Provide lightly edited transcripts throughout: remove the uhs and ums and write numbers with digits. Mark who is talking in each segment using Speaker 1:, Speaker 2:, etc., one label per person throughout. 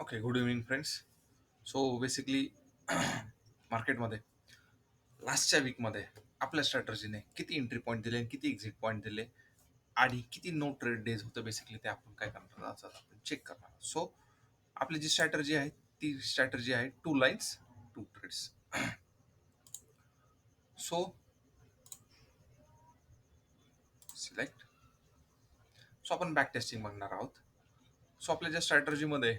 Speaker 1: Okay, good evening friends. So basically मार्केटमध्ये लास्टच्या वीकमध्ये आपल्या स्ट्रॅटर्जीने किती एंट्री पॉईंट दिले आणि किती एक्झिट पॉईंट दिले आणि किती नो ट्रेड डेज होतं बेसिकली ते आपण काय करणार आहोत, आज आपण चेक करणार. सो आपली जी स्ट्रॅटर्जी आहे ती स्ट्रॅटर्जी आहे 2 lines 2 trades. So select. So आपण बॅक टेस्टिंग बघणार आहोत. सो आपल्या ज्या स्ट्रॅटर्जीमध्ये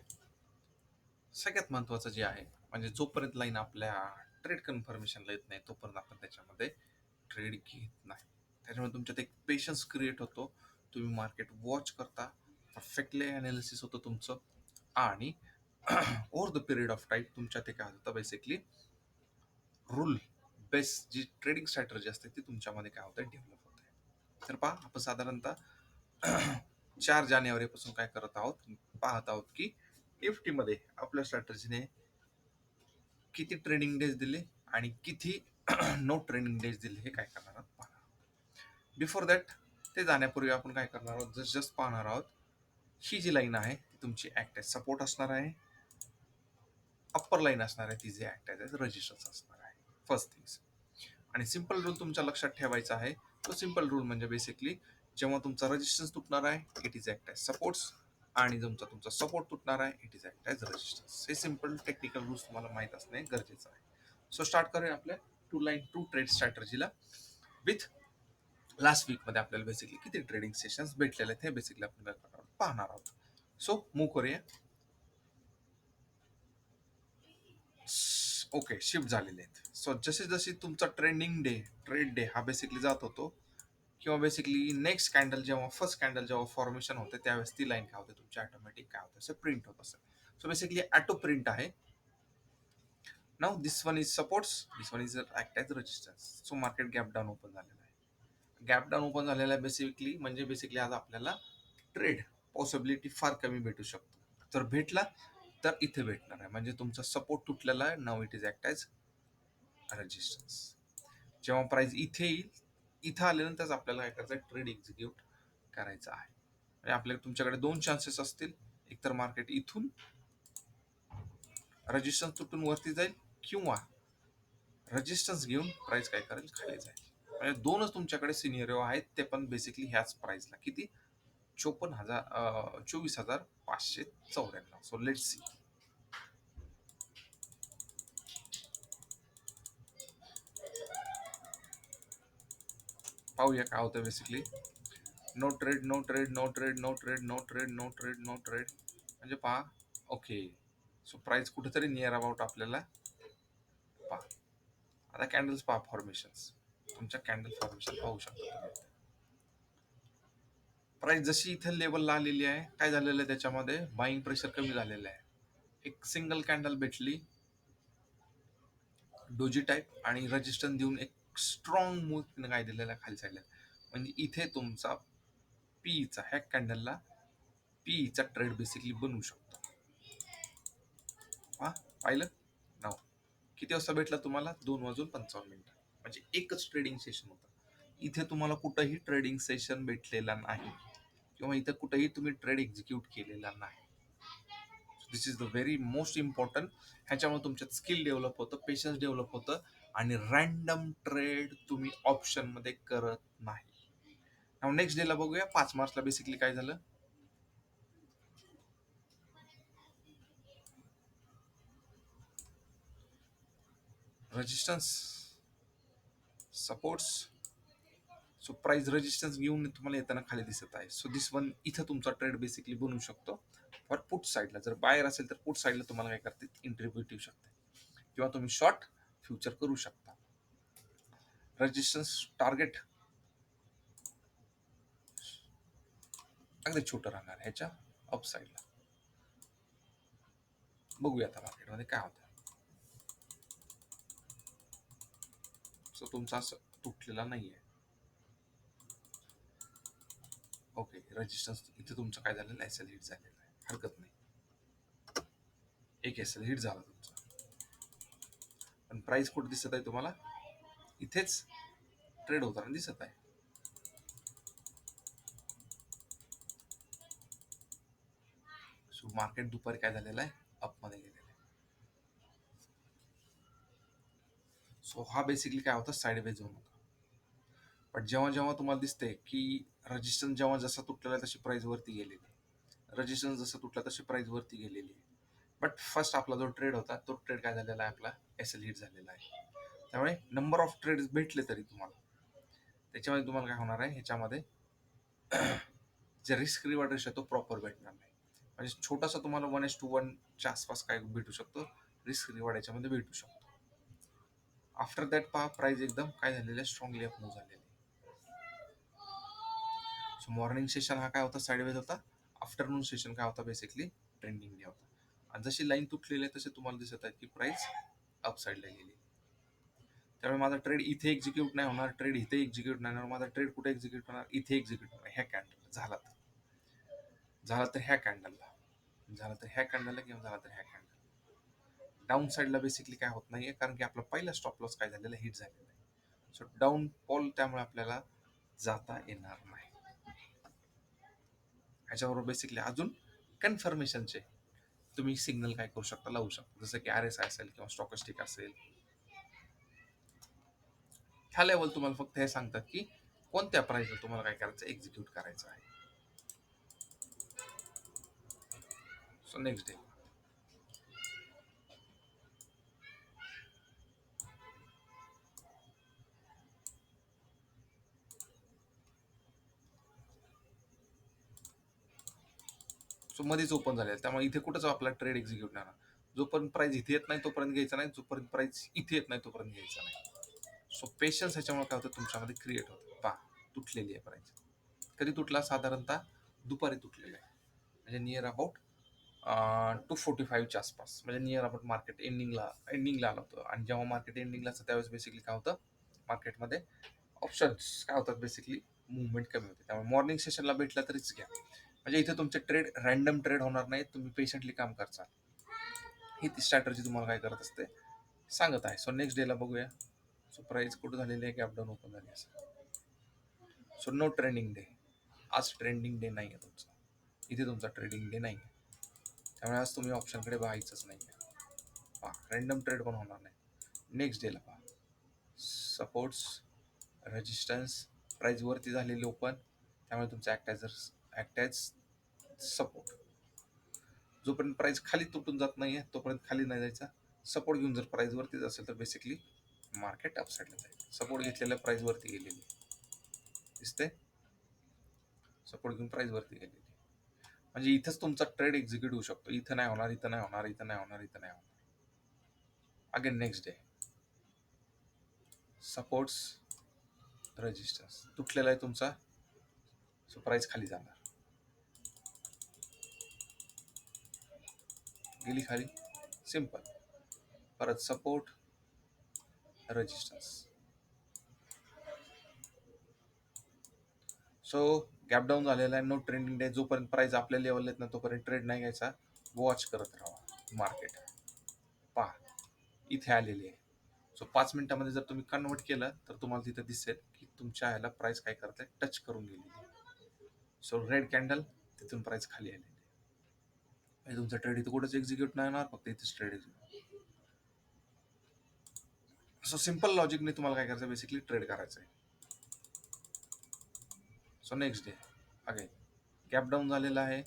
Speaker 1: सगळ्यात महत्त्वाचं जे आहे म्हणजे जोपर्यंत लाईन आपल्या ट्रेड कन्फर्मेशनला येत नाही तोपर्यंत आपण त्याच्यामध्ये ट्रेड घेत नाही. त्याच्यामुळे तुमच्यात एक पेशन्स क्रिएट होतो. तुम्ही मार्केट वॉच करता, परफेक्टली अनालिसिस होतं तुमचं आणि over the period of time तुमच्या ते काय होतं बेसिकली रूल बेस्ट जी ट्रेडिंग स्ट्रॅटर्जी असते ती तुमच्यामध्ये काय होतं डेव्हलप होते. तर पहा आपण साधारणतः 4 जानेवारीपासून काय करत आहोत पाहत आहोत की निफ्टीमध्ये आपल्या स्ट्रॅटर्जीने किती ट्रेडिंग डेज दिले आणि किती नो ट्रेडिंग डेज दिले हे काय करणार आहोत पाहणार आहोत. बिफोर दॅट ते जाण्यापूर्वी आपण काय करणार आहोत जस्ट पाहणार आहोत. ही जी लाईन आहे ती तुमची ऍक्ट एज सपोर्ट असणार आहे. अप्पर लाईन असणार आहे ती जी ऍक्ट एज रेजिस्टन्स असणार आहे. First things. आणि सिंपल रूल तुमच्या लक्षात ठेवायचा आहे. तो सिंपल रूल म्हणजे बेसिकली जेव्हा तुमचा रेजिस्टन्स तुटणार आहे it is act as supports आणि तुमचा तुमचा सपोर्ट तुटणार आहे it is act as resistance. हे सिंपल टेक्निकल रूल्स तुम्हाला माहित असणे गरजेचं आहे. सो स्टार्ट करूया आपल्या 2 लाईन 2 ट्रेड स्ट्रॅटर्जीला विथ लास्ट वीकमध्ये आपल्याला बेसिकली किती ट्रेडिंग सेशन्स भेटलेले आहेत हे बेसिकली आपण पाहणार आहोत. सो मूव्ह करूया. ओके, शिफ्ट झालेले आहेत. सो जसे जसे तुमचा ट्रेड डे हा बेसिकली जात होतो किंवा बेसिकली नेक्स्ट कॅन्डल जेव्हा फर्स्ट कॅन्डल जेव्हा फॉर्मेशन होते त्यावेळेस ती लाईन काय होते तुमची ऑटोमॅटिक काय होतं असं प्रिंट होत असं. सो बेसिकली ऑटो प्रिंट आहे. Now this one is supports, this one is act as resistance. So market gap down open झालेला आहे. गॅप डाऊन ओपन झालेला आहे बेसिकली म्हणजे बेसिकली आज आपल्याला ट्रेड पॉसिबिलिटी फार कमी भेटू शकतो. जर भेटला तर इथे भेटणार आहे म्हणजे तुमचा सपोर्ट तुटलेला आहे. Now it is act as resistance. जेव्हा प्राइस इथे येईल इथं आल्यानंतर आपल्याला काय करायचं ट्रेड एक्झिक्यूट करायचं आहे. म्हणजे आपल्याला तुमच्याकडे 2 चान्सेस असतील. एकतर मार्केट इथून रेजिस्टन्स तुटून वरती जाईल किंवा रेजिस्टन्स घेऊन प्राइस काय करेल खाली जाईल. म्हणजे 2च तुमच्याकडे सिनेरिओ आहेत ते पण बेसिकली ह्याच प्राइसला किती 24,594. So let's see. पाहूया काय होतं basically. No trade no trade no trade no trade no trade no trade no trade म्हणजे पहा. ओके, सो प्राइस कुठेतरी नियर अबाउट आपल्याला पहा. आता कॅन्डल्स पहा फॉर्मेशन्स तुमच्या कॅन्डल फॉर्मेशन पाहू शकता तुम्ही. प्राइस जशी इथे लेवलला आलेली आहे काय झालेलं आहे त्याच्यामध्ये बाईंग प्रेशर कमी झालेलं आहे. एक सिंगल कॅन्डल भेटली डोजी टाईप आणि रेजिस्टन्स देऊन एक स्ट्रॉंग मूव्ह काय दिलेला खाली साईडला. म्हणजे इथे तुमचा पीचा ह्या कॅन्डलला पीचा ट्रेड बेसिकली बनवू शकतो. हा पाहिलं नाव किती वाजता भेटला तुम्हाला 2:55 म्हणजे एकच ट्रेडिंग सेशन होतं. इथे तुम्हाला कुठंही ट्रेडिंग सेशन भेटलेला नाही किंवा इथे कुठेही तुम्ही ट्रेड एक्झिक्यूट केलेला नाही. This is the very most important. ह्याच्यामुळे तुमच्यात स्किल डेव्हलप होतं, पेशन्स डेव्हलप होतं आणि रँडम ट्रेड तुम्ही ऑप्शन मध्ये करत नाही. नेक्स्ट डेला बघूया 5 मार्चला बेसिकली काय झालं. Resistance supports. So price resistance घेऊन तुम्हाला येताना खाली दिसत आहे. सो दिस वन इथं तुमचा ट्रेड बेसिकली बनवू शकतो. फॉर पुट साईडला जर बायर असेल तर पुट साईडला तुम्हाला काय करते एंट्री भेटू शकते किंवा तुम्ही शॉर्ट फ्युचर करू शकता. रेजिस्टन्स टार्गेट अगदी छोटं राहणार ह्याच्या अप साईडला. बघूया आता मार्केटमध्ये काय होतं. सो तुमचा असं तुटलेला नाहीये. ओके, रेजिस्टन्स इथे तुमचं काय झालेलं एस एल हिट झालेलं आहे, हरकत नाही. एक एस एल हिट झाला तुमचा. पण प्राइस कुठे दिसत आहे तुम्हाला इथेच ट्रेड होताना दिसत आहे. सो मार्केट दुपारी काय झालेलं आहे सो हा बेसिकली काय होतं, साईडवेज झोन होता. पण जेव्हा जेव्हा तुम्हाला दिसते की रजिस्टन्स जेव्हा जसा तुटलेला आहे तशी प्राइस वरती गेलेली आहे, रजिस्टन्स जसं तुटला तशी प्राइस वरती गेलेली आहे. बट फर्स्ट आपला जो ट्रेड होता तो ट्रेड काय झालेला आहे, आपला एल हिट झालेला आहे. त्यामुळे नंबर ऑफ ट्रेड्स भेटले तरी तुम्हाला त्याच्यामध्ये तुम्हाला काय होणार आहे, ह्याच्यामध्ये जे रिस्क रिवॉर्ड रेशो तो प्रॉपर भेटणार नाही. म्हणजे छोटासा तुम्हाला 1:1 आसपास काय भेटू शकतो, रिस्क रिवॉर्ड याच्यामध्ये भेटू शकतो. आफ्टर दॅट पहा प्राइस एकदम काय झालेलं आहे, स्ट्रॉंगली अप मूव्ह झालेली आहे. सो मॉर्निंग सेशन हा काय होता, साईडवेज होता. आफ्टरनून सेशन काय होता, बेसिकली ट्रेंडिंग डे होता. आणि जशी लाईन तुटलेली आहे तसे तुम्हाला दिसत आहे की प्राइस अप साईडला गेली. त्यामुळे माझा ट्रेड इथे एक्झिक्यूट नाही होणार, ट्रेड इथे एक्झिक्यूट नाही होणार. माझा ट्रेड कुठे एक्झिक्यूट होणार, इथे एक्झिक्यूट होणार. ह्या कॅन्डल झाला तर ह्या कॅन्डलला, झाला तर ह्या कॅन्डलला, किंवा झाला तर ह्या कॅन्डल. डाऊन साईडला बेसिकली काय होत नाहीये, कारण की आपला पहिला स्टॉप लॉस काय झालेला, हिट झालेला आहे. सो डाऊन फॉल त्यामुळे आपल्याला जाता येणार नाही. ह्याच्याबरोबर बेसिकली अजून कन्फर्मेशनचे तुम्ही सिग्नल काय करू शकता, लावू शकता. जसं की RSI असेल किंवा स्टॉकस्टिक असेल. ह्या लेवल तुम्हाला फक्त हे सांगतात की कोणत्या प्राइसला तुम्हाला काय करायचं, एक्झिक्यूट करायचं आहे. सो नेक्स्ट डे सो मध्येच ओपन झाले, त्यामुळे इथे कुठंच आपला ट्रेड एक्झिक्यूट नाही. जोपर्यंत प्राइस इथे येत नाही तोपर्यंत घ्यायचा नाही, जोपर्यंत प्राइस इथे येत नाही तोपर्यंत घ्यायचा नाही. सो पेशन्स ह्याच्यामुळे काय होतं, तुमच्यामध्ये क्रिएट होतं. पहा तुटलेली आहे प्राइस. कधी तुटला, साधारणतः दुपारी तुटलेला आहे, म्हणजे नियर अबाउट 2:45च्या आसपास, म्हणजे नियर अबाउट मार्केट एंडिंगला आलं होतं. आणि जेव्हा मार्केट एंडिंगला असतं त्यावेळेस बेसिकली काय होतं, मार्केटमध्ये ऑप्शन्स काय होतात, बेसिकली मुवमेंट कमी होते. त्यामुळे मॉर्निंग सेशनला भेटला तरीच घ्या. म्हणजे इथे तुमचे ट्रेड रॅन्डम ट्रेड होणार नाही, तुम्ही पेशंटली काम करता. ही ती स्ट्रॅटर्जी तुम्हाला काय करत असते, सांगत आहे. सो नेक्स्ट डेला बघूया. सो प्राइस कुठं झालेली आहे, गॅप डाऊन ओपन झाली असेल. सो नो ट्रेंडिंग डे, आज ट्रेंडिंग डे नाही आहे तुमचा, इथे तुमचा ट्रेडिंग डे नाही आहे. त्यामुळे आज तुम्ही ऑप्शनकडे पाहायचंच नाही आहे. पहा रॅन्डम ट्रेड पण होणार नाही. नेक्स्ट डेला पहा, सपोर्ट्स, रेजिस्टन्स, प्राइस वरती झालेली ओपन, त्यामुळे तुमचा ॲक्ट ॲज सपोर्ट. जोपर्यंत प्राइस खाली तुटून जात नाहीये तोपर्यंत खाली नाही जायचा. सपोर्ट घेऊन जर प्राइस वरतीच असेल तर बेसिकली मार्केट अपसाईडला जाईल. सपोर्ट घेतलेल्या प्राइस वरती गेलेली दिसते, सपोर्ट घेऊन प्राइस वरती गेलेली, म्हणजे इथंच तुमचा ट्रेड एक्झिक्यूट होऊ शकतो. इथं नाही होणार, इथं नाही होणार, इथं नाही होणार, इथं नाही होणार. Again next day supports, resistance तुटलेला आहे तुमचा, सो प्राइस खाली जाणार, गेली खाली, सिंपल. परत support, resistance. So gap down झालेला आहे, नो ट्रेंडिंग डे. जोपर्यंत प्राइस आपल्या लेवल येत नाही तोपर्यंत ट्रेड नाही घ्यायचा, वॉच करत राहा मार्केट. पहा इथे आलेली आहे. सो 5 मिनिटामध्ये जर तुम्ही कन्वर्ट केलं तर तुम्हाला तिथे दिसेल की तुमच्या ह्याला प्राइस काय करते, टच करून गेलेली. सो रेड कॅन्डल, तिथून प्राइस खाली आलेली. म्हणजे तुमचा ट्रेड इथे कुठेच एक्झिक्यूट नाही होणार, फक्त इथेच ट्रेड एक्झिक्यूट. सो सिंपल लॉजिकने तुम्हाला काय करायचं, बेसिकली ट्रेड करायचं आहे. So next day again gap down झालेला आहे.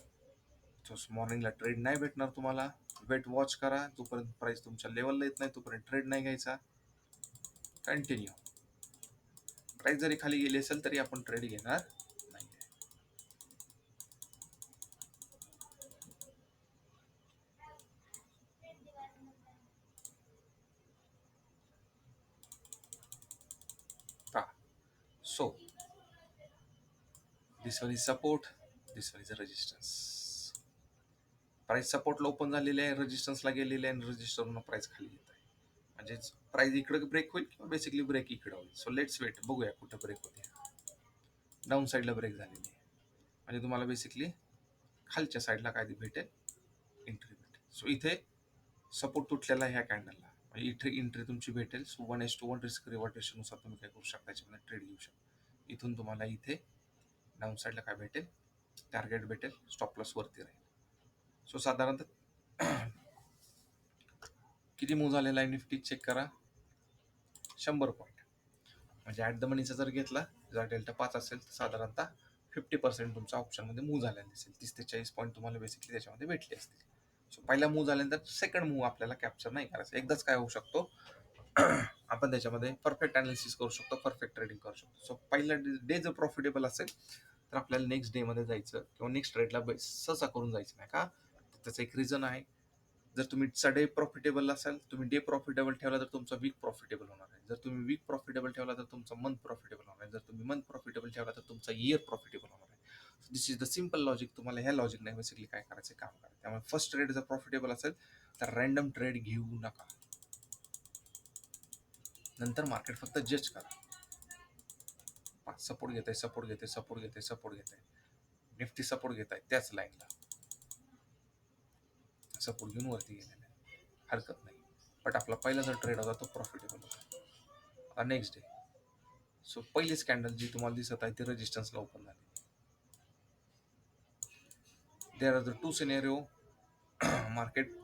Speaker 1: सो मॉर्निंगला ट्रेड नाही भेटणार तुम्हाला, वेट वॉच करा. जोपर्यंत प्राइस तुमच्या लेवलला येत नाही तोपर्यंत ट्रेड नाही घ्यायचा, कंटिन्यू. प्राइस जरी खाली गेली असेल तरी आपण ट्रेड घेणार नाही. So this one is support, this one is resistance. Price सपोर्टला ओपन झालेली आहे, रेजिस्टन्सला गेलेली आहे, आणि रजिस्टरवरून प्राइस खाली येत आहे. म्हणजेच प्राइस इकडे ब्रेक होईल किंवा बेसिकली ब्रेक इकडे होईल. सो लेट्स वेट, बघूया कुठं ब्रेक होते. डाऊन साईडला ब्रेक झालेली आहे, म्हणजे तुम्हाला बेसिकली खालच्या साईडला काय भेटेल, एंट्री भेटेल. सो इथे सपोर्ट तुटलेला आहे ह्या कॅन्डलला, म्हणजे इथे एंट्री तुमची भेटेल. सो 1:1 रिस्क रिवॉर्ड रेशोनुसार तुम्ही काय करू शकता, याच्यामध्ये ट्रेड घेऊ शकता. इथून तुम्हाला इथे डाऊन साईडला काय भेटेल, टार्गेट भेटेल, स्टॉप लॉस वरती राहील. सो साधारणतः किती मूव्ह झालेला आहे निफ्टी चेक करा. 100 पॉईंट. म्हणजे ॲट द मनीचा जर घेतला, जर डेल्टा 5 असेल तर साधारणतः 50% तुमच्या ऑप्शनमध्ये मूव्ह झालेला दिसेल. 30 ते 40 पॉईंट तुम्हाला बेसिकली त्याच्यामध्ये भेटले असतील. सो पहिला मूव्ह झाल्यानंतर सेकंड मूव्ह आपल्याला कॅप्चर नाही करायचा. एकदाच काय होऊ शकतो, आपण त्याच्यामध्ये परफेक्ट अनालिसिस करू शकतो, परफेक्ट ट्रेडिंग करू शकतो. सो पहिला डे जर प्रॉफिटेबल असेल तर आपल्याला नेक्स्ट डेमध्ये जायचं किंवा नेक्स्ट ट्रेडला सहसा करून जायचं नाही का. त्याचं एक रिझन आहे. जर तुम्ही डे प्रॉफिटेबल असाल, तुम्ही डे प्रॉफिटेबल ठेवला तर तुमचा वीक प्रॉफिटेबल होणार आहे. जर तुम्ही वीक प्रॉफिटेबल ठेवला तर तुमचा मंथ प्रॉफिटेबल होणार आहे. जर तुम्ही मंथ प्रॉफिटेबल ठेवला तर तुमचा इयर प्रॉफिटेबल होणार आहे. दिस इज द सिम्पल लॉजिक. तुम्हाला ह्या लॉजिक नाही बेसिकली काय करायचं, काम करायचं. त्यामुळे फर्स्ट ट्रेड जर प्रॉफिटेबल असेल तर रॅन्डम ट्रेड घेऊ नका. नंतर मार्केट फक्त जज करा. सपोर्ट घेत आहे, सपोर्ट घेते, सपोर्ट घेते, सपोर्ट घेत आहे. निफ्टी सपोर्ट घेत आहे त्याच लाईनला, सपोर्ट घेऊन वरती गेलेला आहे, हरकत नाही. बट आपला पहिला जर ट्रेड होता तो प्रॉफिटेबल होता. आता नेक्स्ट डे, सो पहिलीच कॅन्डल जी तुम्हाला दिसत आहे ती रेजिस्टन्सला ओपन झाली. There are the two scenario. Market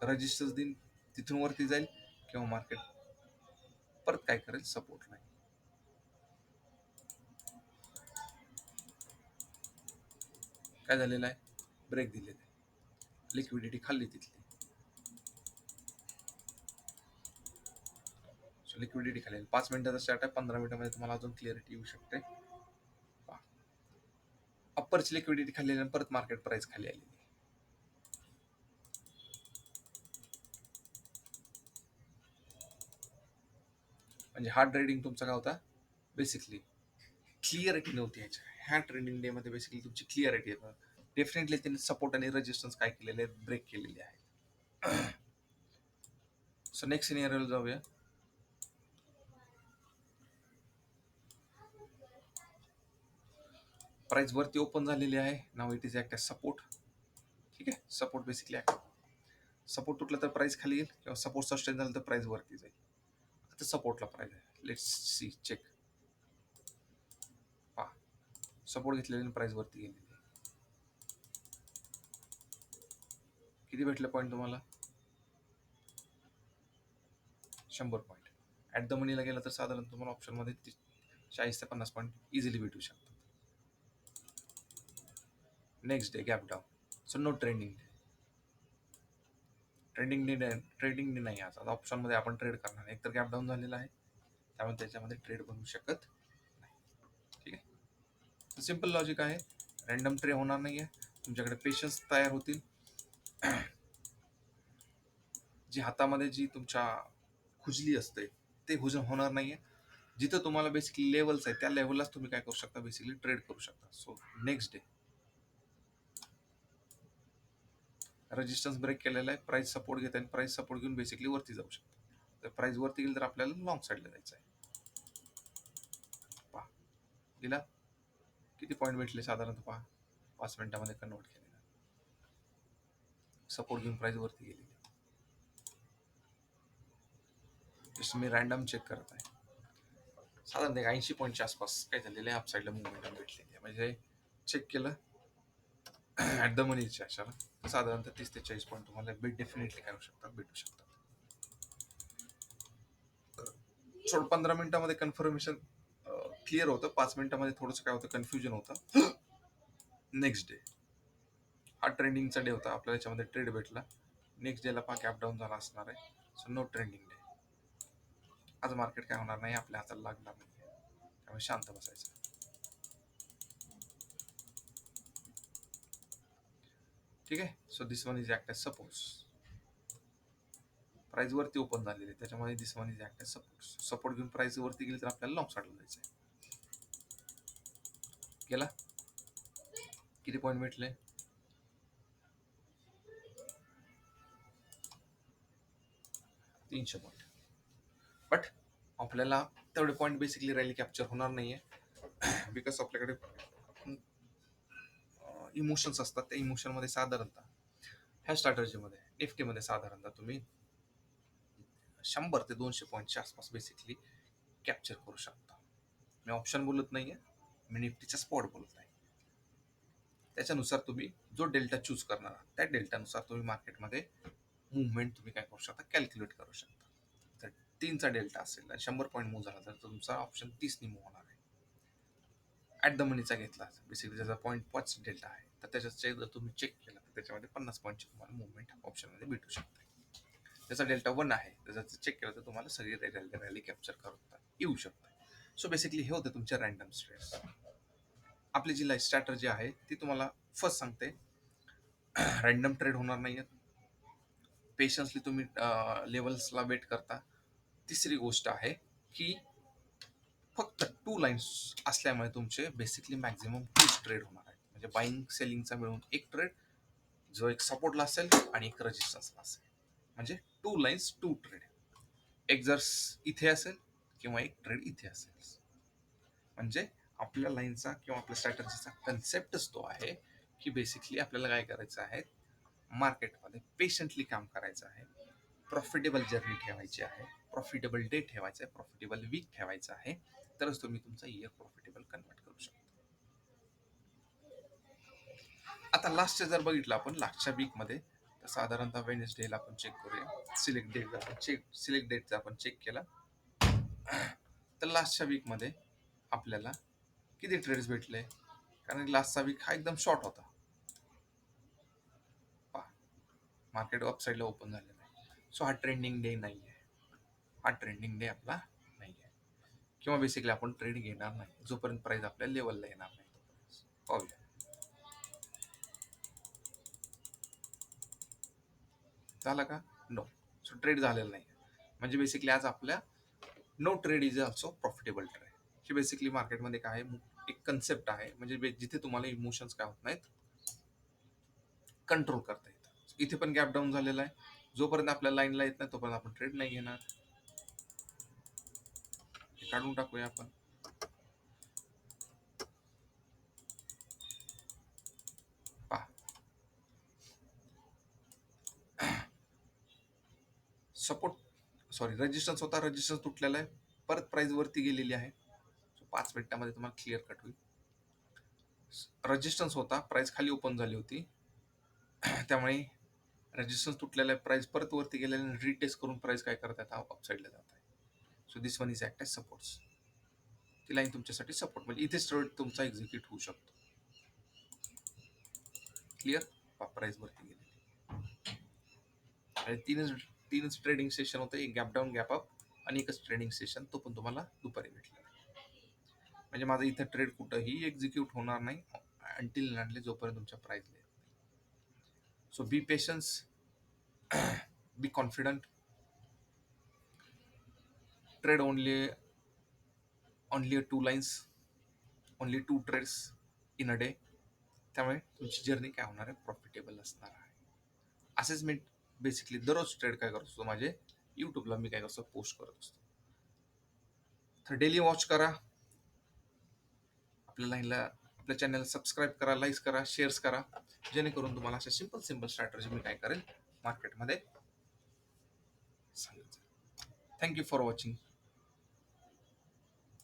Speaker 1: resistance देईल, तिथून वरती जाईल, किंवा मार्केट परत काय करेल, सपोर्ट नाही. काय झालेलं आहे, ब्रेक दिलेला आहे, लिक्विडिटी खाल्ली तिथली. सो लिक्विडिटी खाली 5 मिनिटाचा चार्ट आहे, 15 मिनिटामध्ये तुम्हाला अजून क्लिअरिटी येऊ शकते. अप्परची लिक्विडिटी खाल्ली आणि परत मार्केट प्राइस खाली आलेली. म्हणजे हा ट्रेडिंग तुमचा काय होता, बेसिकली क्लिअरिटी नव्हती ह्याच्या. ह्या ट्रेडिंग डे मध्ये बेसिकली तुमची क्लिअरिटी येतं. डेफिनेटली त्यांनी सपोर्ट आणि रेजिस्टन्स काय केलेले आहेत, ब्रेक केलेले आहेत. सो नेक्स्ट सिनेरियोला जाऊया. प्राइस वरती ओपन झालेली आहे. Now it is act as support. ठीक आहे, सपोर्ट बेसिकली ऍक्ट. सपोर्ट तुटला तर प्राइस खाली येईल, किंवा सपोर्ट सस्टेन झालं तर प्राइस वरती जाईल. आता सपोर्टला प्राइस आहे, लेट्स सी, चेक. पहा, सपोर्ट घेतलेली प्राइस वरती गेलेली. किती भेटले पॉईंट तुम्हाला, 100 पॉईंट. ऍट द मनीला गेला तर साधारण तुम्हाला ऑप्शनमध्ये 40 ते 50 पॉईंट इझिली भेटू शकतात. Next day gap down. So no trending day. Trading day नाही आज. ऑप्शनमध्ये आपण ट्रेड करणार. एकतर गॅप डाऊन झालेला आहे, त्यामुळे त्याच्यामध्ये ट्रेड बनवू शकत नाही. ठीक आहे, सिम्पल लॉजिक आहे. रॅन्डम ट्रेड होणार नाही आहे. तुमच्याकडे पेशन्स तयार होतील. जी हातामध्ये जी तुमच्या खुजली असते ते होणार नाहीये. जिथं तुम्हाला बेसिकली लेवल्स आहे त्या लेवललाच तुम्ही काय करू शकता, बेसिकली ट्रेड करू शकता. So next day resistance break केलेला आहे, प्राइस सपोर्ट घेत आहे, प्राइस सपोर्ट घेऊन बेसिकली वरती जाऊ शकतो. तर प्राइस वरती गेली तर आपल्याला लॉंग साईडला जायचं आहे. पहा, गेला किती पॉईंट भेटले साधारणतः, पहा 5 मिनिटामध्ये कन्वर्ट केलेला. सपोर्ट घेऊन प्राइस वरती गेलेली. जस्ट मी रॅन्डम चेक करत आहे. साधारण 80 पॉईंटच्या आसपास काय झालेलं आहे, अपसाईडला मुवमेंट भेटलेली आहे. म्हणजे चेक केलं ऍट द मनीच्या अशाला साधारणतः 30 ते 40 पॉईंट तुम्हाला डेफिनेटली काय होऊ शकतात, भेटू शकतात. 15 मिनिटामध्ये कन्फर्मेशन क्लिअर होतं. 5 मिनिटामध्ये थोडंसं काय होतं, कन्फ्युजन होतं. नेक्स्ट डे हा ट्रेंडिंगचा डे होता, आपल्याला याच्यामध्ये ट्रेड भेटला. नेक्स्ट डेला पहा गॅप डाऊन झाला असणार आहे. So no trending day. आज मार्केट काय होणार नाही, आपल्या हाताला लागणार नाही, त्यामुळे शांत बसायचं. ठीक आहे, so this one is act as support. Price वरती ओपन झालेली आहे, त्याच्यामध्ये this one is act as support. Support घेऊन प्राइस वरती गेली तर आपल्याला लॉंग साईडला जायचं आहे. गेला किती पॉईंट भेटले, 300 पॉईंट. बट आपल्याला तेवढे पॉईंट बेसिकली रॅली कॅप्चर होणार नाहीये, बिकॉज आपल्याकडे इमोशन्स असतात. त्या इमोशनमध्ये साधारणतः ह्या स्ट्रॅटर्जीमध्ये निफ्टीमध्ये साधारणतः तुम्ही 100 ते 200 पॉईंटच्या आसपास बेसिकली कॅप्चर करू शकता. मी ऑप्शन बोलत नाहीये, मी निफ्टीचा स्पॉट बोलत आहे. त्याच्यानुसार तुम्ही जो डेल्टा चूज करणार त्या डेल्टानुसार तुम्ही मार्केटमध्ये मुवमेंट तुम्ही काय करू शकता, कॅल्क्युलेट करू शकता. तर 3चा डेल्टा असेल आणि 100 पॉईंट मूव्ह झाला तर तुमचा ऑप्शन 30 मूव्ह होणार आहे. ॲट द मनीचा घेतला बेसिकली त्याचा 0.5 डेल्टा आहे, तर त्याच्यात जर तुम्ही चेक केला तर त्याच्यामध्ये 50 पॉईंटची तुम्हाला मुवमेंट ऑप्शनमध्ये भेटू शकते. त्याचा डेल्टा 1 आहे, त्याचा चेक केला तर तुम्हाला सगळी रॅली कॅप्चर करता येऊ शकते. सो बेसिकली हे होते तुमचे रँडम ट्रेड्स. आपली जी लाईफ स्ट्रॅटर्जी आहे ती तुम्हाला फर्स्ट सांगते, रँडम ट्रेड होणार नाही आहेत, पेशन्सली तुम्ही लेवल्सला वेट करता. तिसरी गोष्ट आहे की फक्त 2 लाईन्स असल्यामुळे तुमचे बेसिकली मॅक्झिमम 2 ट्रेड होणार आहेत. म्हणजे बाईंग सेलिंगचा मिळून एक ट्रेड, जो एक सपोर्टला असेल आणि एक रेजिस्टन्सला असेल. म्हणजे 2 लाईन्स 2 ट्रेड. एक जर इथे असेल किंवा एक ट्रेड इथे असेल. म्हणजे आपल्या लाईनचा किंवा आपल्या स्ट्रॅटर्जीचा कन्सेप्टच तो आहे की बेसिकली आपल्याला काय करायचं आहे, मार्केटमध्ये पेशंटली काम करायचं आहे, प्रॉफिटेबल जर्नी ठेवायची आहे, प्रॉफिटेबल डे ठेवायचा आहे, प्रॉफिटेबल वीक ठेवायचं आहे, तरच तुम्ही तुमचा इयर प्रॉफिटेबल कन्वर्ट करू शकता. आता लास्टचे जर बघितलं आपण लास्टच्या वीकमध्ये, तर साधारणतः वेडनेसडेला आपण चेक करूया. सिलेक्ट डेटचा आपण चेक केला, तर लास्टच्या वीकमध्ये आपल्याला किती ट्रेड्स भेटले, कारण लास्टचा वीक हा एकदम शॉर्ट होता. मार्केट अपसाईडला ओपन झालेला आहे. सो हा ट्रेंडिंग डे नाही आहे, हा ट्रेंडिंग डे आपला नाही आहे, किंवा बेसिकली आपण ट्रेड घेणार नाही जोपर्यंत प्राइस आपल्या लेवलला येणार नाही तोपर्यंत. पाहूया झाला का? नो. सो ट्रेड झालेला नाही, म्हणजे बेसिकली आज आपल्या no trade is also profitable trade. ही बेसिकली मार्केटमध्ये काय एक कन्सेप्ट आहे, म्हणजे जिथे तुम्हाला इमोशन्स काय होत नाहीत, कंट्रोल करता येतं. इथे पण गॅप डाऊन झालेला आहे, जोपर्यंत आपल्या लाईनला येत नाही तोपर्यंत आपण ट्रेड नाही घेणार. हे काढून टाकूया आपण. रेजिस्टन्स होता, रेजिस्टन्स तुटलेला आहे, परत प्राइस वरती गेलेली आहे. 5 मिनिटांमध्ये तुम्हाला क्लिअर कट होईल. रेजिस्टन्स होता, प्राइस खाली ओपन झाली होती, त्यामुळे रेजिस्टन्स तुटलेला आहे, प्राइस परत वरती गेलेला आहे, रिटेस्ट करून प्राइस काय करत आहे, अपसाईडला जात आहे. So this one is act as supports. ती लाईन तुमच्यासाठी सपोर्ट, म्हणजे इथेच ट्रेड तुमचा एक्झिक्यूट होऊ शकतो. क्लिअर? प्राइस वरती गेलेली आणि तीनच ट्रेडिंग सेशन होतं, एक गॅप डाऊन गॅप अप आणि एकच ट्रेडिंग सेशन, तो पण तुम्हाला दुपारी भेटला. म्हणजे माझा इथं ट्रेड कुठंही एक्झिक्यूट होणार नाही अंटिल अँड जोपर्यंत तुमच्या प्राइस येत नाही. So be patience, be confident, trade only 2 lines, only 2 trades in a day. त्यामुळे तुमची जर्नी काय होणार आहे, प्रॉफिटेबल असणार आहे. असेच मी बेसिकली दररोज ट्रेड काय करत असतो, माझे यूट्यूबला मी काय करतो पोस्ट करत असतो. तर डेली वॉच करा, आपल्या लाईनला, आपल्या चॅनलला सबस्क्राईब करा, लाईक करा, शेअर्स करा, जेणेकरून तुम्हाला अशा सिंपल स्ट्रॅटर्जी मी काय करेल मार्केटमध्ये सांगायचं. Thank you for watching.